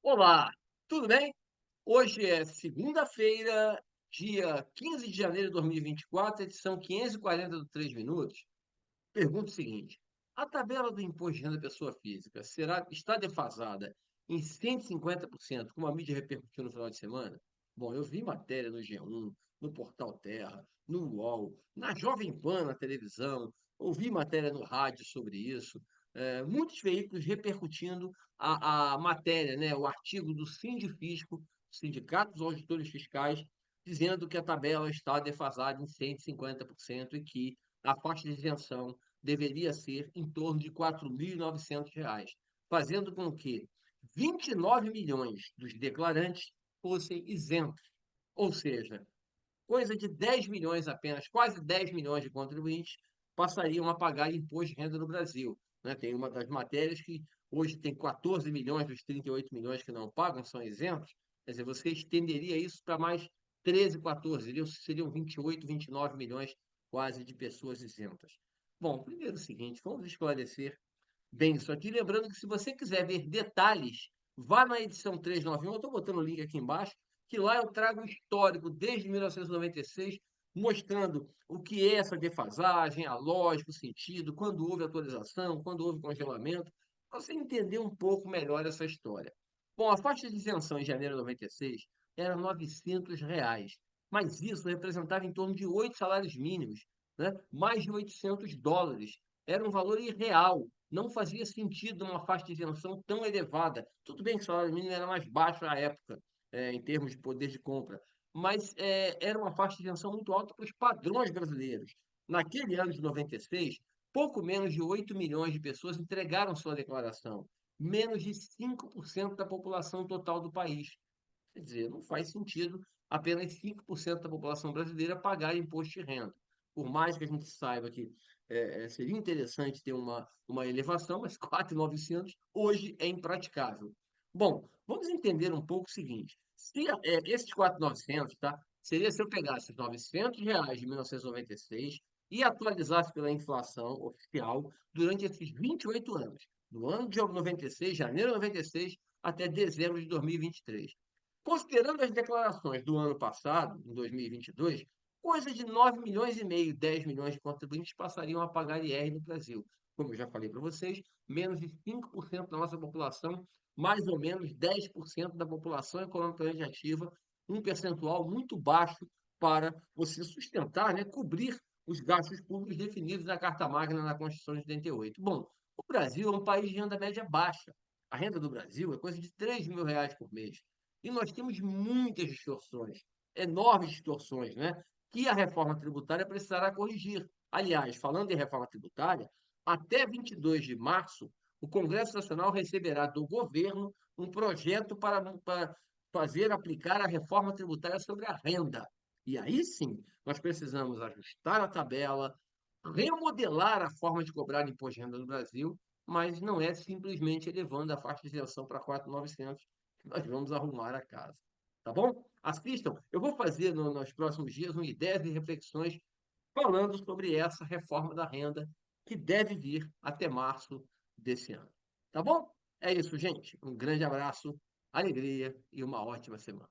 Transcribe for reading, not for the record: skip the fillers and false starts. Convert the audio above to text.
Olá, tudo bem? Hoje é segunda-feira, dia 15 de janeiro de 2024, edição 540 do 3 Minutos. Pergunta o seguinte: a tabela do imposto de renda da pessoa física está defasada em 150%, como a mídia repercutiu no final de semana? Bom, eu vi matéria no G1, no Portal Terra, no UOL, na Jovem Pan na televisão, ouvi matéria no rádio sobre isso, muitos veículos repercutindo a matéria, né, o artigo do Sindifisco, Sindicato dos Auditores Fiscais, dizendo que a tabela está defasada em 150% e que a faixa de isenção deveria ser em torno de R$ 4.900, fazendo com que 29 milhões dos declarantes fossem isentos. Ou seja, coisa de 10 milhões apenas, quase 10 milhões de contribuintes passariam a pagar imposto de renda no Brasil. Né? Tem uma das matérias que hoje tem 14 milhões dos 38 milhões que não pagam, são isentos. Quer dizer, você estenderia isso para mais 13, 14, seriam 28, 29 milhões quase de pessoas isentas. Bom, primeiro o seguinte, vamos esclarecer bem isso aqui. Lembrando que se você quiser ver detalhes, vá na edição 391. Eu estou botando o link aqui embaixo, que lá eu trago o histórico desde 1996, mostrando o que é essa defasagem, a lógica, o sentido, quando houve atualização, quando houve congelamento, para você entender um pouco melhor essa história. Bom, a faixa de isenção em janeiro de 96 era R$ 900, mas isso representava em torno de 8 salários mínimos, né? Mais de US$ 800. Era um valor irreal, não fazia sentido uma faixa de isenção tão elevada. Tudo bem que o salário mínimo era mais baixo à época, em termos de poder de compra, mas era uma faixa de isenção muito alta para os padrões brasileiros. Naquele ano de 96, pouco menos de 8 milhões de pessoas entregaram sua declaração, menos de 5% da população total do país. Quer dizer, não faz sentido apenas 5% da população brasileira pagar imposto de renda. Por mais que a gente saiba que seria interessante ter uma elevação, mas 4.900 hoje é impraticável. Bom, vamos entender um pouco o seguinte: se esses 4.900, tá? Seria se eu pegasse os R$ 900 de 1996 e atualizasse pela inflação oficial durante esses 28 anos, do ano de 96, janeiro de 96, até dezembro de 2023. Considerando as declarações do ano passado, em 2022, coisa de 9 milhões e meio, 10 milhões de contribuintes passariam a pagar IR no Brasil. Como eu já falei para vocês, menos de 5% da nossa população, mais ou menos 10% da população economicamente ativa, um percentual muito baixo para você sustentar, né, cobrir os gastos públicos definidos na Carta Magna na Constituição de 88. Bom, o Brasil é um país de renda média baixa. A renda do Brasil é coisa de R$ 3.000 por mês. E nós temos muitas distorções, enormes distorções, né? Que a reforma tributária precisará corrigir. Aliás, falando em reforma tributária, até 22 de março, o Congresso Nacional receberá do governo um projeto para fazer aplicar a reforma tributária sobre a renda. E aí sim, nós precisamos ajustar a tabela, remodelar a forma de cobrar imposto de renda no Brasil, mas não é simplesmente elevando a faixa de isenção para 4.900 que nós vamos arrumar a casa. Tá bom? Assistam. Eu vou fazer nos próximos dias uma ideias e reflexões falando sobre essa reforma da renda que deve vir até março desse ano. Tá bom? É isso, gente. Um grande abraço, alegria e uma ótima semana.